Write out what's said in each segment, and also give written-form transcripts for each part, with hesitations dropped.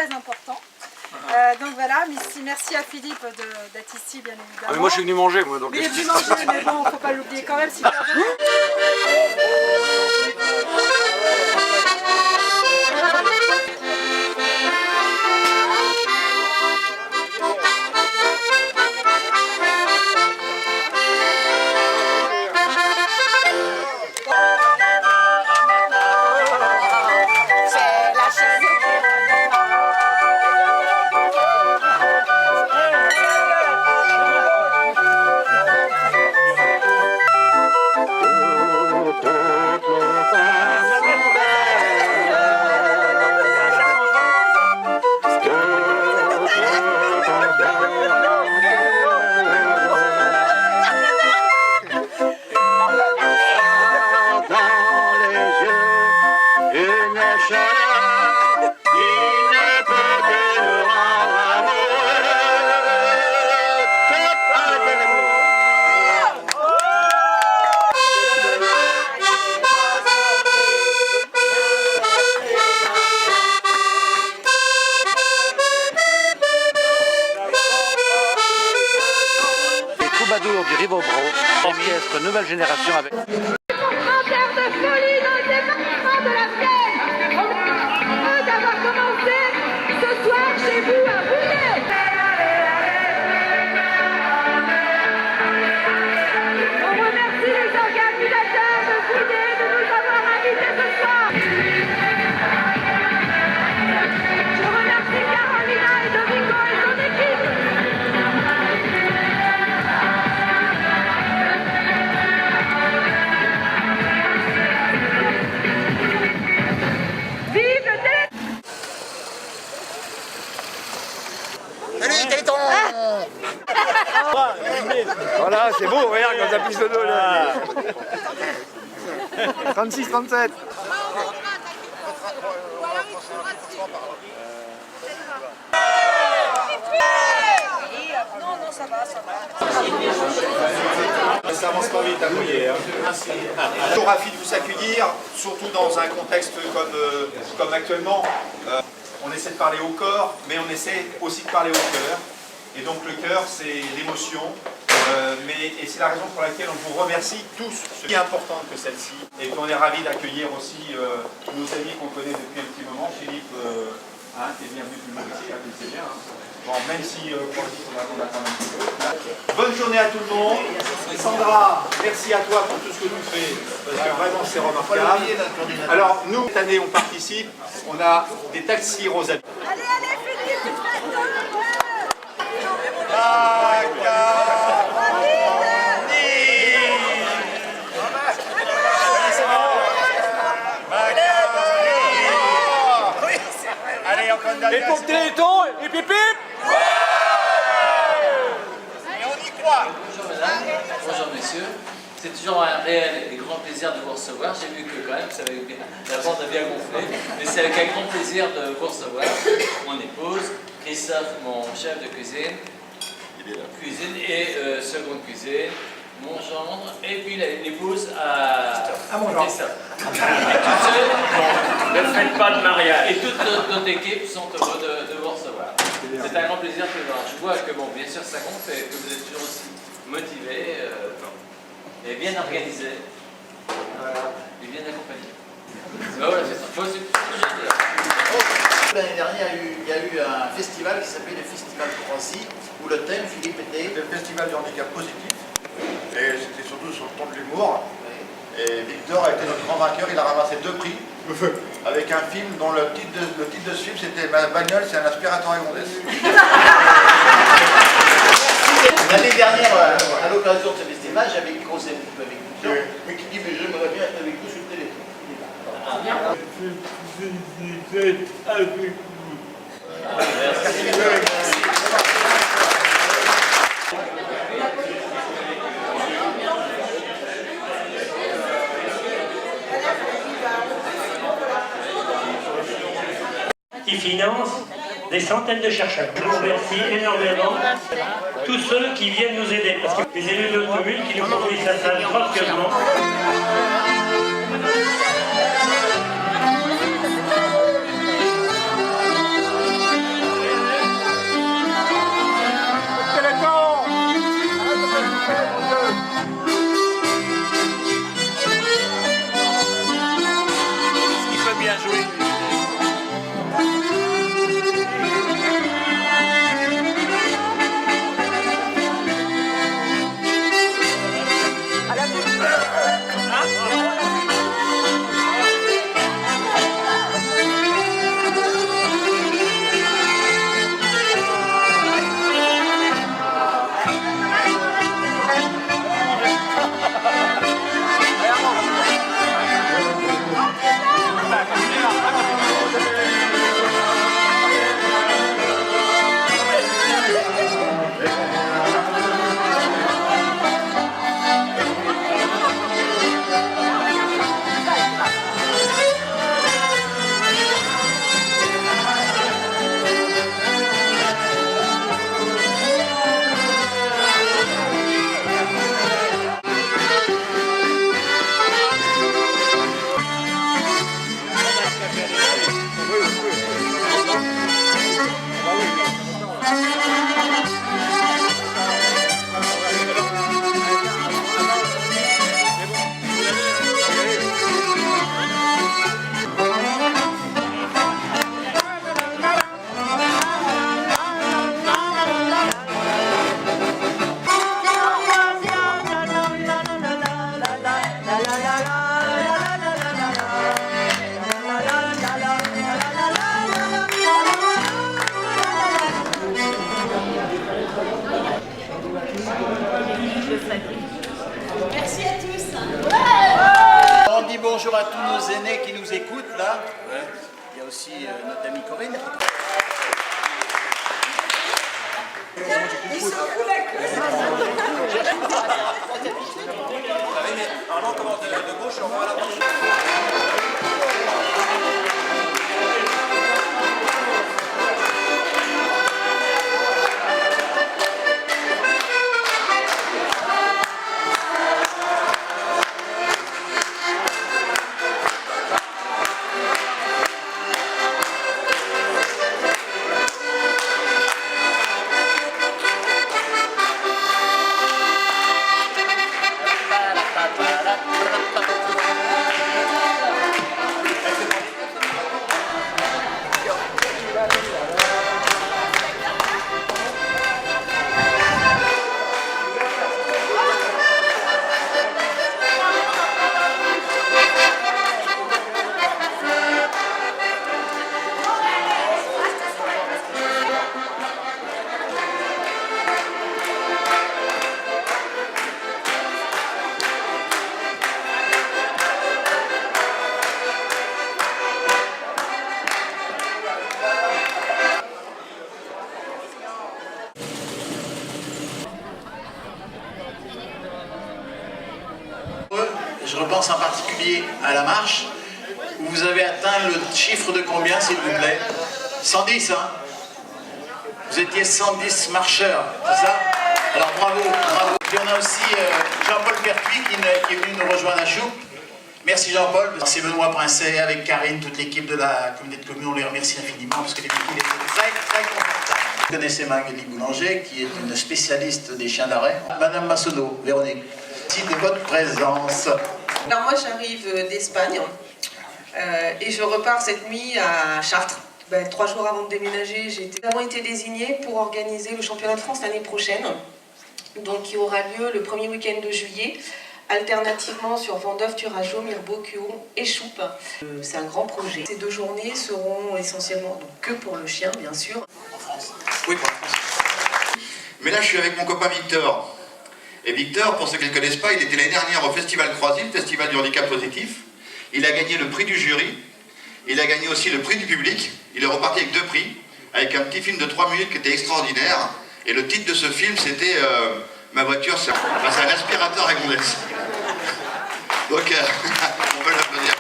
très important. Donc voilà, merci à Philippe d'être ici, bien évidemment. Mais moi je suis venu manger, moi. Donc... Mais il est venu manger, mais bon, faut pas l'oublier quand même. Du Rivobro, orchestre nouvelle génération avec... Concert de folie dans le département de la Vienne. Heureux d'avoir commencé ce soir chez vous à Boulet. On remercie les organisateurs de Boulet de nous avoir invités ce soir. Je remercie Carolina et Dorico et son équipe. Voilà, c'est beau, regarde quand ça pisse le dos là. 36, 37. Non, ça va, ça va. Ça avance pas vite à mouiller. Toujours ravi de vous accueillir, surtout dans un contexte comme actuellement. On essaie de parler au corps, mais on essaie aussi de parler au cœur. Et donc le cœur, c'est l'émotion. Et c'est la raison pour laquelle on vous remercie tous, ce qui est important que celle-ci. Et qu'on est ravis d'accueillir aussi nos amis qu'on connaît depuis un petit moment. Philippe, t'es bienvenu tout le monde ici, c'est bien. Bon, même si pour le dire, on attend un petit peu. Bonne journée à tout le monde. Sandra, merci à toi pour tout ce que tu fais, parce que vraiment c'est remarquable. Alors nous, cette année, on participe, on a des taxis Rosalie. Allez, Philippe, tu fais Et pour le Téléthon, et pip pip. Et on y croit. Bonjour mesdames, bonjour messieurs. C'est toujours un réel et grand plaisir de vous recevoir. J'ai vu que quand même ça avait bien, la bande a bien gonflé, mais c'est avec un grand plaisir de vous recevoir. Mon épouse, Christophe, mon chef de cuisine, et seconde cuisine, mon gendre, et puis l'épouse à mon Christophe. Ne faites pas de mariage. Et toute notre équipe sont heureux de vous recevoir. C'est un grand plaisir de vous voir. Je vois que, bon, bien sûr, ça compte et que vous êtes toujours aussi motivés et bien organisés et bien accompagnés. Ben voilà, c'est ça. L'année dernière, il y a eu un festival qui s'appelait le Festival Croatie, où le thème, Philippe, était... Le festival du handicap positif. Et c'était surtout sur le ton de l'humour. Et Victor a été notre grand vainqueur, il a ramassé 2 prix. Avec un film dont le titre de ce film c'était Ma bagnole, c'est un aspirateur à immonde. L'année dernière, à l'occasion de ce festival, j'avais causé un petit peu avec Victor, mais qui dit mais j'aimerais bien être avec vous sur le téléphone. Qui finance des centaines de chercheurs. Je vous remercie énormément tous ceux qui viennent nous aider, parce que les élus de notre commune qui nous fournissent la salle gracieusement. Merci à tous. On dit bonjour à tous nos aînés qui nous écoutent là. Il y a aussi notre amie Corinne. Ils sont cool la queue. Normalement, on commence de gauche, on va à la gauche. Je repense en particulier à la marche, où vous avez atteint le chiffre de combien, s'il vous plaît? 110, hein? Vous étiez 110 marcheurs, c'est ça? Alors bravo, bravo. Puis on a aussi Jean-Paul Pertuis qui est venu nous rejoindre à Choup. Merci Jean-Paul. C'est Benoît Princet avec Karine, toute l'équipe de la communauté de communes, on les remercie infiniment parce que les véhicules étaient très très confortables. Vous connaissez Magali Boulanger, qui est une spécialiste des chiens d'arrêt. Madame Massonneau, Véronique, merci de votre présence. Alors moi j'arrive d'Espagne et je repars cette nuit à Chartres. 3 jours avant de déménager, nous avons été désignés pour organiser le championnat de France l'année prochaine, donc qui aura lieu le premier week-end de juillet, alternativement sur Vendôme, Turageau, Mirbeau, Cuon et Choup. C'est un grand projet. Ces 2 journées seront essentiellement donc, que pour le chien, bien sûr. En France. Oui, pour la France. Mais là je suis avec mon copain Victor. Et Victor, pour ceux qui ne le connaissent pas, il était l'année dernière au Festival Croisy, le Festival du handicap positif. Il a gagné le prix du jury. Il a gagné aussi le prix du public. Il est reparti avec 2 prix, avec un petit film de 3 minutes qui était extraordinaire. Et le titre de ce film, c'était Ma voiture, c'est un aspirateur à gondesse. Donc, on peut l'applaudir.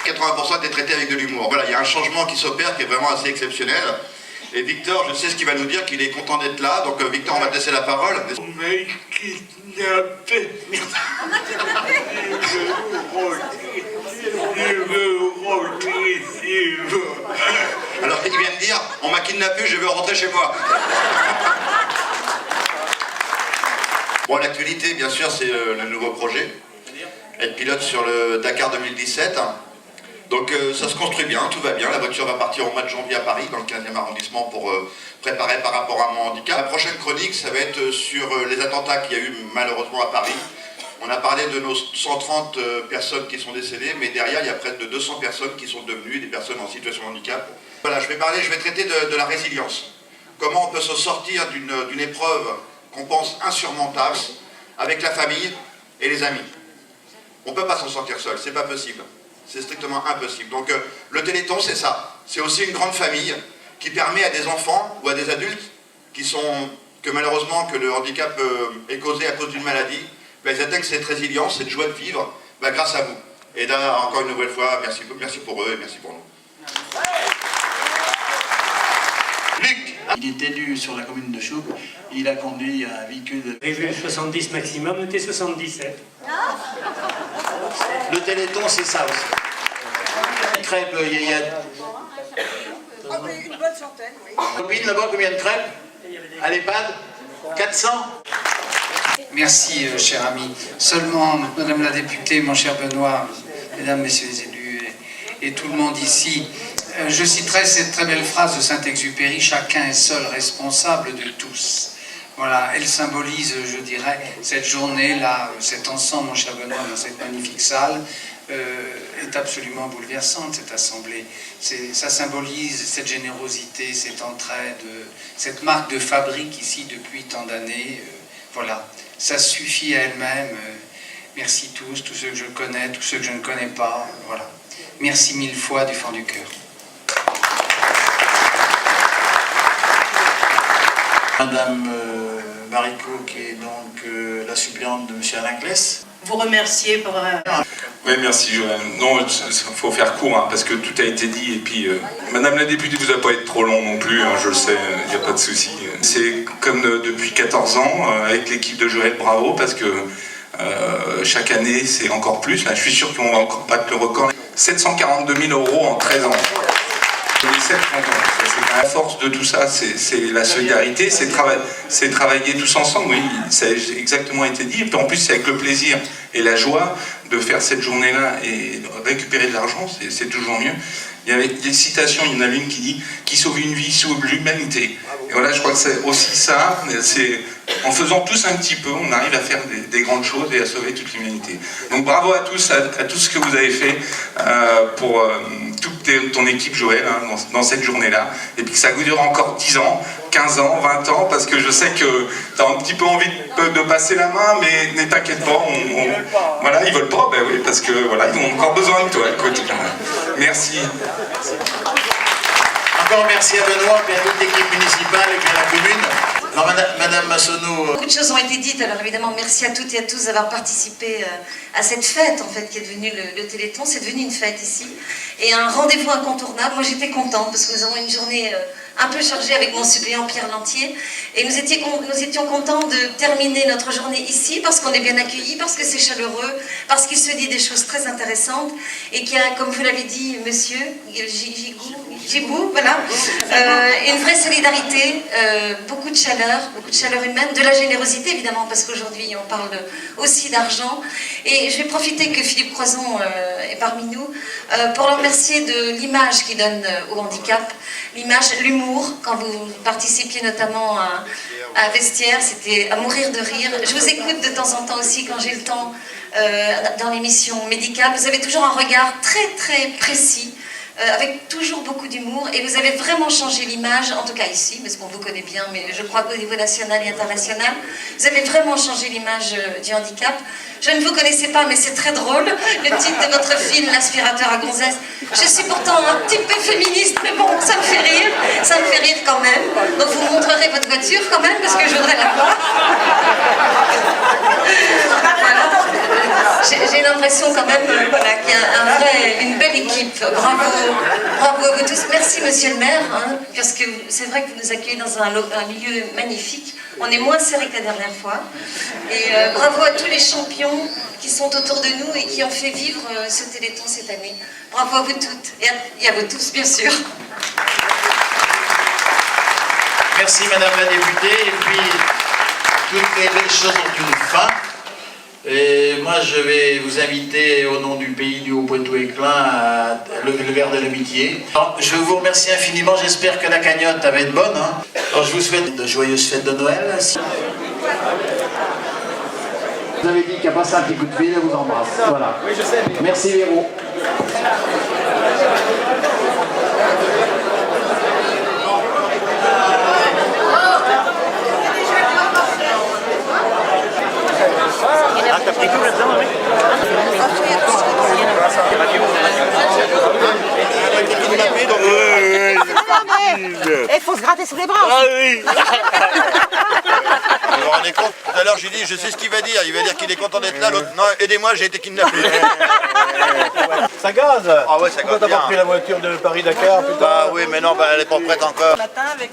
80% étaient traités avec de l'humour. Voilà, il y a un changement qui s'opère qui est vraiment assez exceptionnel. Et Victor, je sais ce qu'il va nous dire, qu'il est content d'être là. Donc Victor, on va te laisser la parole. On m'a kidnappé. Je veux rentrer chez moi. Alors il vient de dire, on m'a kidnappé, je veux rentrer chez moi. Bon, l'actualité, bien sûr, c'est le nouveau projet. Être pilote sur le Dakar 2017. Donc ça se construit bien, tout va bien. La voiture va partir au mois de janvier à Paris, dans le 15e arrondissement, pour préparer par rapport à mon handicap. La prochaine chronique, ça va être sur les attentats qu'il y a eu malheureusement à Paris. On a parlé de nos 130 personnes qui sont décédées, mais derrière, il y a près de 200 personnes qui sont devenues des personnes en situation de handicap. Voilà, je vais traiter de la résilience. Comment on peut se sortir d'une épreuve qu'on pense insurmontable avec la famille et les amis. On ne peut pas s'en sortir seul, c'est pas possible. C'est strictement impossible. Donc le Téléthon, c'est ça. C'est aussi une grande famille qui permet à des enfants ou à des adultes que malheureusement que le handicap est causé à cause d'une maladie, ils atteignent cette résilience, cette joie de vivre grâce à vous. Et là, encore une nouvelle fois, merci pour eux et merci pour nous. Luc. Il est élu sur la commune de Choup. Il a conduit un véhicule... Prévu 70 maximum, était 77. Le Téléthon, c'est ça aussi. Crêpes, il y a... Une bonne centaine, oui. Copine, là-bas, combien de crêpes à l'EHPAD 400. Merci, cher ami. Seulement, Madame la députée, mon cher Benoît, Mesdames, Messieurs les élus et tout le monde ici, je citerai cette très belle phrase de Saint-Exupéry, « Chacun est seul responsable de tous ». Voilà, elle symbolise, je dirais, cette journée-là, cet ensemble, mon cher Benoît, dans cette magnifique salle, est absolument bouleversante, cette assemblée. Ça symbolise cette générosité, cette entraide, cette marque de fabrique ici depuis tant d'années. Voilà, ça suffit à elle-même. Merci tous ceux que je connais, tous ceux que je ne connais pas. Voilà. Merci 1000 fois du fond du cœur. Madame Baricot, qui est donc la suppléante de M. Alain Claes. Vous remercier pour... Oui, merci Joël. Non, il faut faire court, hein, parce que tout a été dit. Et puis, Madame la députée, vous n'allez pas être trop long non plus, hein, je le sais, il n'y a pas de souci. C'est comme depuis 14 ans, avec l'équipe de Joël, bravo, parce que chaque année, c'est encore plus. Là, je suis sûr qu'on va encore battre le record. 742 000 € en 13 ans. La force de tout ça, c'est la solidarité, c'est travailler tous ensemble, oui, ça a exactement été dit. Et puis en plus, c'est avec le plaisir et la joie de faire cette journée-là et de récupérer de l'argent, c'est toujours mieux. Il y avait des citations, il y en a une qui dit « Qui sauve une vie sauve l'humanité ». Et voilà, je crois que c'est aussi ça, c'est en faisant tous un petit peu, on arrive à faire des grandes choses et à sauver toute l'humanité. Donc bravo à tous, à tout ce que vous avez fait pour toute ton équipe, Joël, hein, dans cette journée-là. Et puis que ça dure encore 10 ans, 15 ans, 20 ans, parce que je sais que tu as un petit peu envie de passer la main, mais ne t'inquiète pas, voilà, ils veulent pas, ben oui, parce que voilà, ils ont encore besoin de toi. Écoute, merci. Encore merci à Benoît et à toute l'équipe municipale et puis à la commune. Alors, Madame Massonneau. Beaucoup de choses ont été dites, alors évidemment merci à toutes et à tous d'avoir participé à cette fête en fait qui est devenue le Téléthon. C'est devenu une fête ici et un rendez-vous incontournable. Moi j'étais contente parce que nous avons une journée un peu chargée avec mon suppléant Pierre Lantier et nous étions contents de terminer notre journée ici parce qu'on est bien accueillis, parce que c'est chaleureux, parce qu'il se dit des choses très intéressantes et qu'il y a, comme vous l'avez dit monsieur Gibou, voilà, une vraie solidarité, beaucoup de chaleur humaine, de la générosité évidemment, parce qu'aujourd'hui on parle aussi d'argent. Et je vais profiter que Philippe Croison est parmi nous pour le remercier de l'image qu'il donne au handicap, l'image, l'humour, quand vous participiez notamment à Vestiaire, c'était à mourir de rire. Je vous écoute de temps en temps aussi quand j'ai le temps dans l'émission médicale. Vous avez toujours un regard très très précis, avec toujours beaucoup d'humour, et vous avez vraiment changé l'image, en tout cas ici, parce qu'on vous connaît bien, mais je crois qu'au niveau national et international, vous avez vraiment changé l'image du handicap. Je ne vous connaissais pas, mais c'est très drôle, le titre de votre film, L'aspirateur à gonzesse. Je suis pourtant un petit peu féministe, mais bon, ça me fait rire quand même. Donc vous montrerez votre voiture quand même, parce que je voudrais la voir. Voilà. J'ai l'impression quand même voilà, qu'il y a une belle équipe. Bravo à vous tous. Merci monsieur le maire, hein, parce que c'est vrai que vous nous accueillez dans un milieu magnifique. On est moins serré que la dernière fois. Et bravo à tous les champions qui sont autour de nous et qui ont fait vivre ce Téléthon cette année. Bravo à vous toutes et à vous tous, bien sûr. Merci Madame la députée. Et puis, toutes les belles choses ont une fin. Et moi, je vais vous inviter au nom du pays du Haut-Poitou-Éclin à le verre de l'amitié. Je vous remercie infiniment. J'espère que la cagnotte va être bonne. Hein. Alors, je vous souhaite de joyeuses fêtes de Noël. Vous avez dit qu'il a passé un petit coup de fil, elle vous embrasse. Voilà. Oui, je sais. Merci Véro. Ah, t'as pris tout là-dedans, oui. Il faut se gratter sous les bras. Ah oui. Vous vous rendez compte, tout à l'heure j'ai dit, je sais ce qu'il va dire. Il va dire qu'il est content d'être là, l'autre, non, aidez-moi, j'ai été kidnappé. Ça gaze. Ah ouais, ça gaze. Pourquoi t'as pas pris la voiture de Paris-Dakar? Bah oui, mais non, bah, elle est pas prête encore. Matin avec